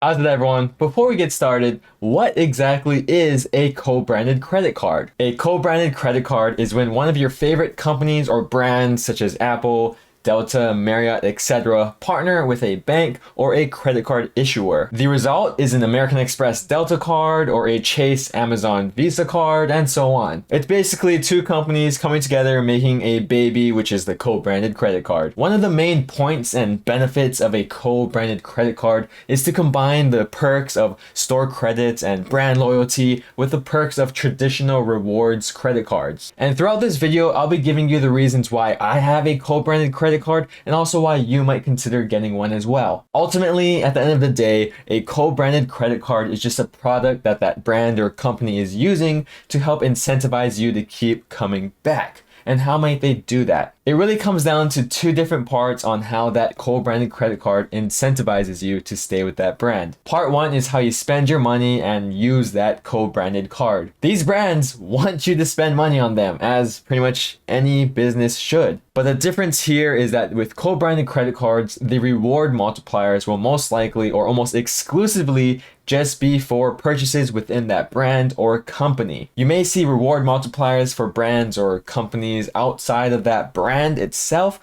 How's it, everyone? Before we get started, what exactly is a co-branded credit card? A co-branded credit card is when one of your favorite companies or brands such as Apple, Delta, Marriott, etc. partner with a bank or a credit card issuer. The result is an American Express Delta card or a Chase Amazon Visa card, and so on. It's basically two companies coming together making a baby, which is the co-branded credit card. One of the main points and benefits of a co-branded credit card is to combine the perks of store credits and brand loyalty with the perks of traditional rewards credit cards. And throughout this video, I'll be giving you the reasons why I have a co-branded credit card and also why you might consider getting one as well. Ultimately, at the end of the day, a co-branded credit card is just a product that brand or company is using to help incentivize you to keep coming back. And how might they do that? It really comes down to two different parts on how that co-branded credit card incentivizes you to stay with that brand. Part one is how you spend your money and use that co-branded card. These brands want you to spend money on them, as pretty much any business should. But the difference here is that with co-branded credit cards, the reward multipliers will most likely or almost exclusively just be for purchases within that brand or company. You may see reward multipliers for brands or companies outside of that brand itself,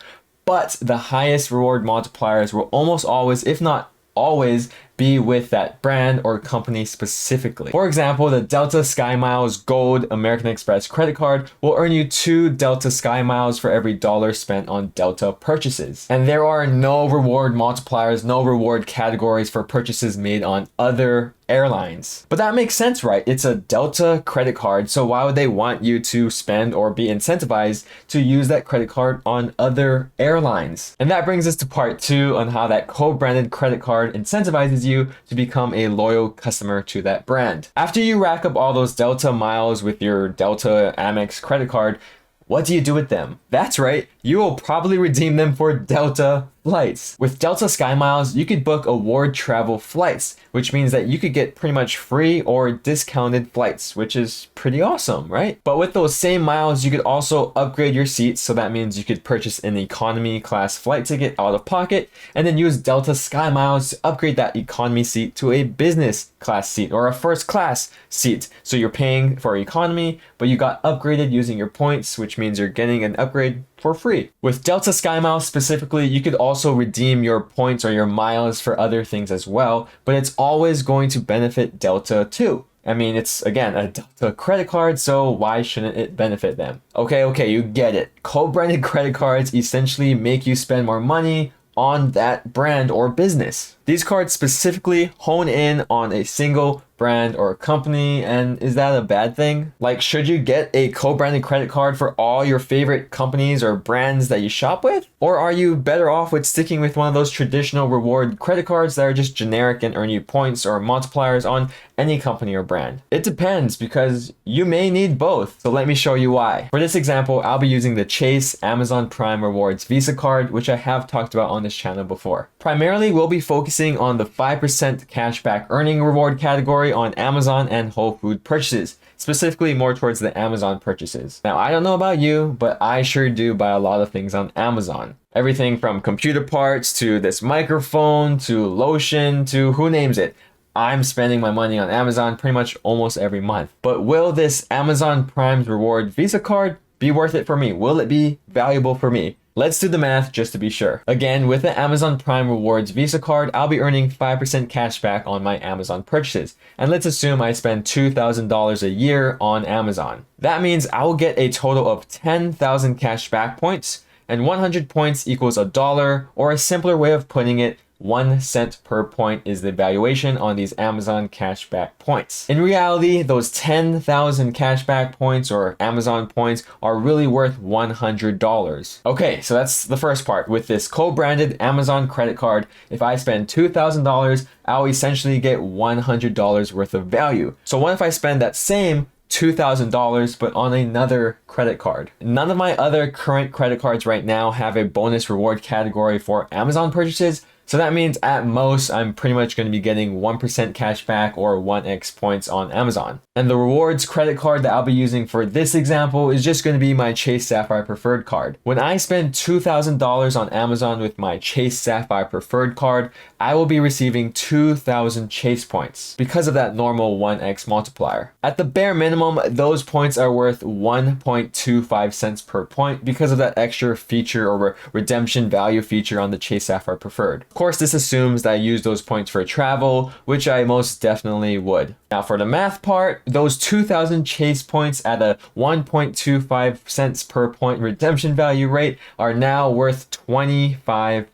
but the highest reward multipliers will almost always, if not always, be with that brand or company specifically. For example, the Delta Sky Miles Gold American Express credit card will earn you 2 Delta Sky Miles for every dollar spent on Delta purchases. And there are no reward multipliers, no reward categories for purchases made on other airlines. But that makes sense, right? It's a Delta credit card, so why would they want you to spend or be incentivized to use that credit card on other airlines? And that brings us to part two on how that co-branded credit card incentivizes you to become a loyal customer to that brand. After you rack up all those Delta miles with your Delta Amex credit card, what do you do with them? That's right, you will probably redeem them for Delta flights. With Delta Sky Miles, you could book award travel flights, which means that you could get pretty much free or discounted flights, which is pretty awesome, right? But with those same miles, you could also upgrade your seats, so that means you could purchase an economy class flight ticket out of pocket and then use Delta Sky Miles to upgrade that economy seat to a business class seat or a first class seat. So you're paying for economy, but you got upgraded using your points, which means you're getting an upgrade for free. With Delta Sky Miles specifically, you could also redeem your points or your miles for other things as well, but it's always going to benefit Delta too. I mean, it's again a Delta credit card, so why shouldn't it benefit them? Okay, you get it. Co-branded credit cards essentially make you spend more money on that brand or business. These cards specifically hone in on a single brand or company, and is that a bad thing? Like, should you get a co-branded credit card for all your favorite companies or brands that you shop with? Or are you better off with sticking with one of those traditional reward credit cards that are just generic and earn you points or multipliers on any company or brand? It depends, because you may need both. So let me show you why. For this example, I'll be using the Chase Amazon Prime Rewards Visa card, which I have talked about on this channel before. Primarily, we'll be focusing on the 5% cashback earning reward category on Amazon and Whole Food purchases, specifically more towards the Amazon purchases. Now, I don't know about you, but I sure do buy a lot of things on Amazon. Everything from computer parts to this microphone to lotion to who names it. I'm spending my money on Amazon pretty much almost every month. But will this Amazon Prime Reward Visa card be worth it for me? Will it be valuable for me? Let's do the math just to be sure. Again, with the Amazon Prime Rewards Visa card, I'll be earning 5% cash back on my Amazon purchases. And let's assume I spend $2,000 a year on Amazon. That means I will get a total of 10,000 cash back points, and 100 points equals $1, or a simpler way of putting it, 1 cent per point is the valuation on these Amazon cashback points. In reality, those 10,000 cashback points or Amazon points are really worth $100. Okay, so that's the first part. With this co-branded Amazon credit card, if I spend $2,000, I'll essentially get $100 worth of value. So what if I spend that same $2,000 but on another credit card? None of my other current credit cards right now have a bonus reward category for Amazon purchases, So that means at most, I'm pretty much going to be getting 1% cash back or 1x points on Amazon. And the rewards credit card that I'll be using for this example is just going to be my Chase Sapphire Preferred card. When I spend $2,000 on Amazon with my Chase Sapphire Preferred card, I will be receiving 2,000 Chase points because of that normal 1x multiplier. At the bare minimum, those points are worth 1.25 cents per point because of that extra feature or redemption value feature on the Chase Sapphire Preferred. Of course, this assumes that I use those points for travel, which I most definitely would. Now for the math part, those 2,000 Chase points at a 1.25 cents per point redemption value rate are now worth $25.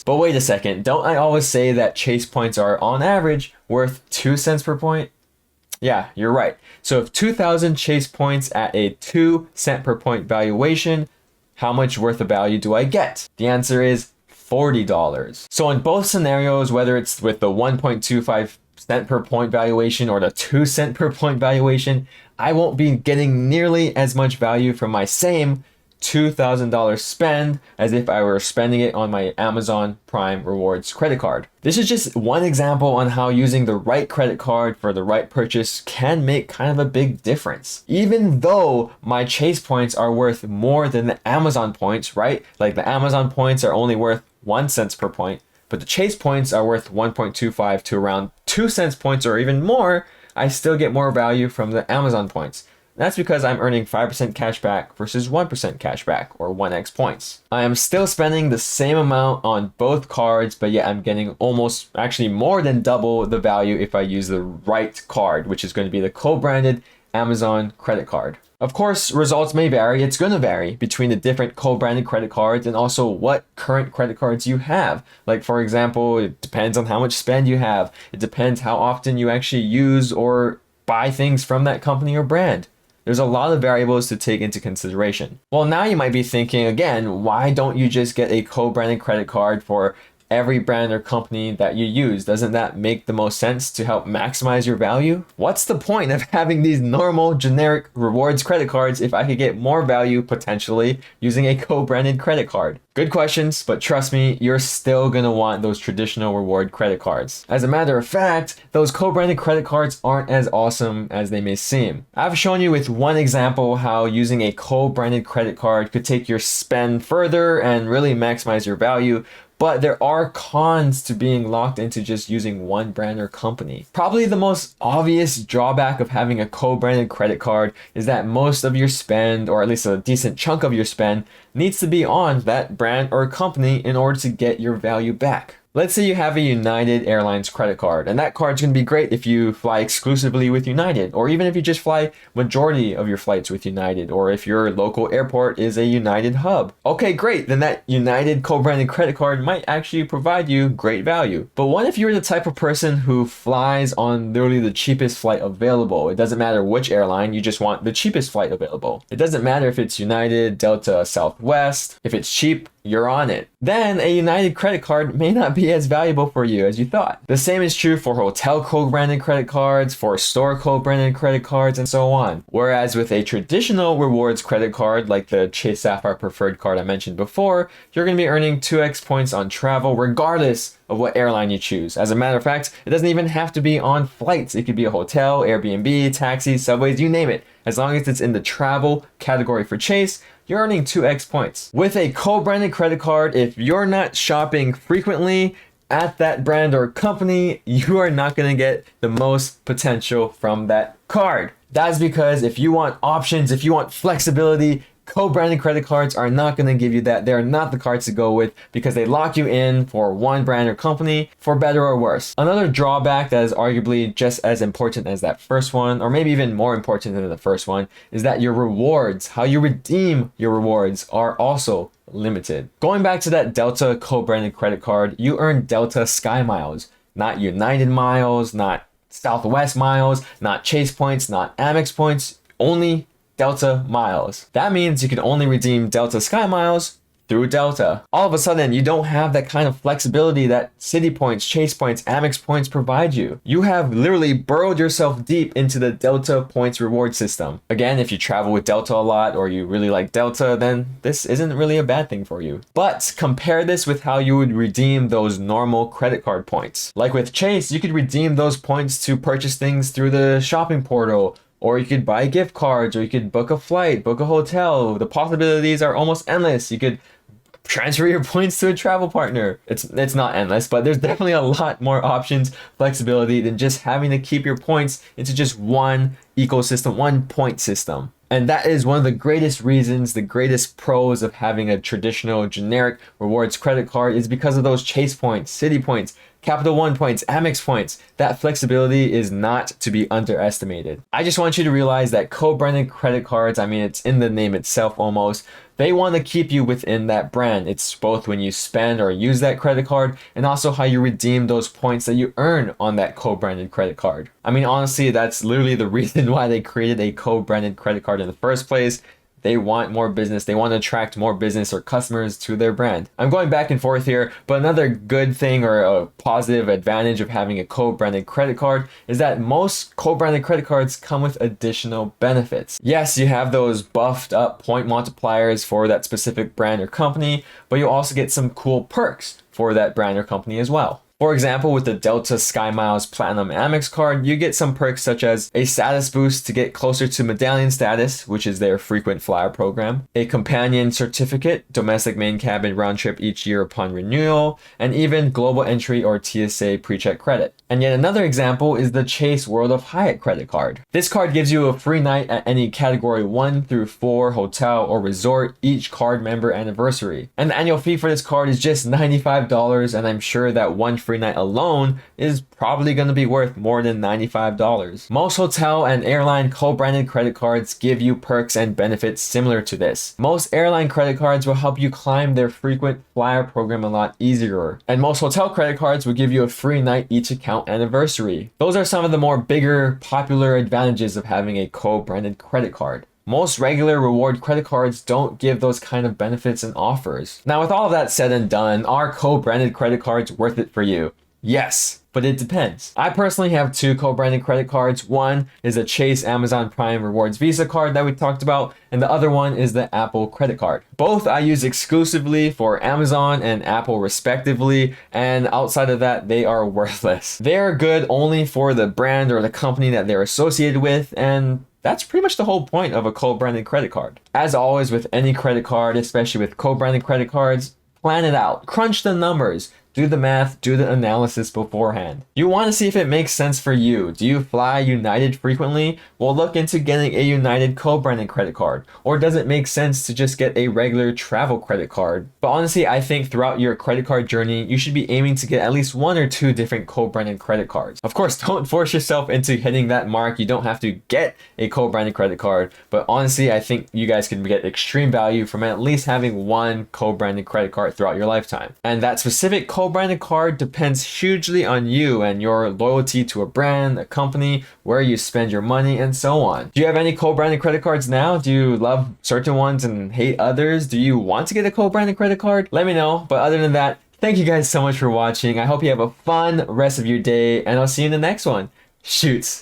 But wait a second, don't I always say that Chase points are on average worth 2 cents per point? Yeah, you're right. So if 2,000 Chase points at a 2 cent per point valuation, how much worth of value do I get? The answer is $40. So in both scenarios, whether it's with the 1.25 cent per point valuation or the 2 cent per point valuation, I won't be getting nearly as much value from my same $2,000 spend as if I were spending it on my Amazon Prime Rewards credit card. This is just one example on how using the right credit card for the right purchase can make kind of a big difference. Even though my Chase points are worth more than the Amazon points, right? Like the Amazon points are only worth 1 cent per point, but the Chase points are worth 1.25 to around 2 cents points or even more, I still get more value from the Amazon points. That's because I'm earning 5% cash back versus 1% cash back, or 1x points. I am still spending the same amount on both cards, but yet I'm getting almost, actually more than double the value if I use the right card, which is going to be the co-branded Amazon credit card. Of course, results may vary. It's going to vary between the different co-branded credit cards and also what current credit cards you have. Like, for example, it depends on how much spend you have. It depends how often you actually use or buy things from that company or brand. There's a lot of variables to take into consideration. Well, now you might be thinking again, why don't you just get a co-branded credit card for every brand or company that you use? Doesn't that make the most sense to help maximize your value? What's the point of having these normal generic rewards credit cards if I could get more value potentially using a co-branded credit card? Good questions, but trust me, you're still gonna want those traditional reward credit cards. As a matter of fact, those co-branded credit cards aren't as awesome as they may seem. I've shown you with one example how using a co-branded credit card could take your spend further and really maximize your value. But there are cons to being locked into just using one brand or company. Probably the most obvious drawback of having a co-branded credit card is that most of your spend, or at least a decent chunk of your spend, needs to be on that brand or company in order to get your value back. Let's say you have a United Airlines credit card, and that card's gonna be great if you fly exclusively with United, or even if you just fly majority of your flights with United, or if your local airport is a United hub. Okay, great, then that United co-branded credit card might actually provide you great value. But what if you're the type of person who flies on literally the cheapest flight available? It doesn't matter which airline, you just want the cheapest flight available. It doesn't matter if it's United, Delta, Southwest. If it's cheap, you're on it. Then a United credit card may not be as valuable for you as you thought. The same is true for hotel co-branded credit cards, for store co-branded credit cards, and so on. Whereas with a traditional rewards credit card, like the Chase Sapphire Preferred card I mentioned before, you're gonna be earning 2x points on travel regardless of what airline you choose. As a matter of fact, it doesn't even have to be on flights. It could be a hotel, Airbnb, taxis, subways, you name it. As long as it's in the travel category for Chase, you're earning 2x points. With a co-branded credit card, if you're not shopping frequently at that brand or company, you are not gonna get the most potential from that card. That's because if you want options, if you want flexibility, co-branded credit cards are not going to give you that. They're not the cards to go with because they lock you in for one brand or company for better or worse. Another drawback that is arguably just as important as that first one, or maybe even more important than the first one, is that your rewards, how you redeem your rewards, are also limited. Going back to that Delta co-branded credit card, you earn Delta Sky Miles, not United miles, not Southwest miles, not Chase points, not Amex points, only Delta miles. That means you can only redeem Delta Sky Miles through Delta. All of a sudden, you don't have that kind of flexibility that City points, Chase points, Amex points provide you. You have literally burrowed yourself deep into the Delta points reward system. Again, if you travel with Delta a lot or you really like Delta, then this isn't really a bad thing for you. But compare this with how you would redeem those normal credit card points. Like with Chase, you could redeem those points to purchase things through the shopping portal, or you could buy gift cards, or you could book a flight, book a hotel. The possibilities are almost endless. You could transfer your points to a travel partner. It's not endless, but there's definitely a lot more options, flexibility than just having to keep your points into just one ecosystem, one point system. And that is one of the greatest reasons, the greatest pros of having a traditional generic rewards credit card is because of those Chase points, Citi points, Capital One points, Amex points. That flexibility is not to be underestimated. I just want you to realize that co-branded credit cards, I mean, it's in the name itself almost, they want to keep you within that brand. It's both when you spend or use that credit card and also how you redeem those points that you earn on that co-branded credit card. I mean, honestly, that's literally the reason why they created a co-branded credit card in the first place. They want more business. They want to attract more business or customers to their brand. I'm going back and forth here, but another good thing or a positive advantage of having a co-branded credit card is that most co-branded credit cards come with additional benefits. Yes, you have those buffed up point multipliers for that specific brand or company, but you also get some cool perks for that brand or company as well. For example, with the Delta SkyMiles Platinum Amex card, you get some perks such as a status boost to get closer to medallion status, which is their frequent flyer program, a companion certificate, domestic main cabin round trip each year upon renewal, and even global entry or TSA Precheck credit. And yet another example is the Chase World of Hyatt credit card. This card gives you a free night at any category 1 through 4 hotel or resort each card member anniversary. And the annual fee for this card is just $95, and I'm sure that one free night alone is probably going to be worth more than $95. Most hotel and airline co-branded credit cards give you perks and benefits similar to this. Most airline credit cards will help you climb their frequent flyer program a lot easier. And most hotel credit cards will give you a free night each account anniversary. Those are some of the more bigger, popular advantages of having a co-branded credit card. Most regular reward credit cards don't give those kind of benefits and offers. Now, with all of that said and done, are co-branded credit cards worth it for you? Yes, but it depends. I personally have 2 co-branded credit cards. One is a Chase Amazon Prime Rewards Visa card that we talked about, and the other one is the Apple credit card. Both I use exclusively for Amazon and Apple respectively, and outside of that, they are worthless. They are good only for the brand or the company that they're associated with, and that's pretty much the whole point of a co-branded credit card. As always with any credit card, especially with co-branded credit cards, plan it out, crunch the numbers, do the math, do the analysis beforehand. You want to see if it makes sense for you. Do you fly United frequently? Well, look into getting a United co-branded credit card. Or does it make sense to just get a regular travel credit card? But honestly, I think throughout your credit card journey, you should be aiming to get at least 1 or 2 different co-branded credit cards. Of course, don't force yourself into hitting that mark. You don't have to get a co-branded credit card. But honestly, I think you guys can get extreme value from at least having 1 co-branded credit card throughout your lifetime. And that specific co-branded card depends hugely on you and your loyalty to a brand, a company, where you spend your money, and so on. Do you have any co-branded credit cards now? Do you love certain ones and hate others? Do you want to get a co-branded credit card? Let me know. But other than that, thank you guys so much for watching. I hope you have a fun rest of your day, and I'll see you in the next one. Shoots.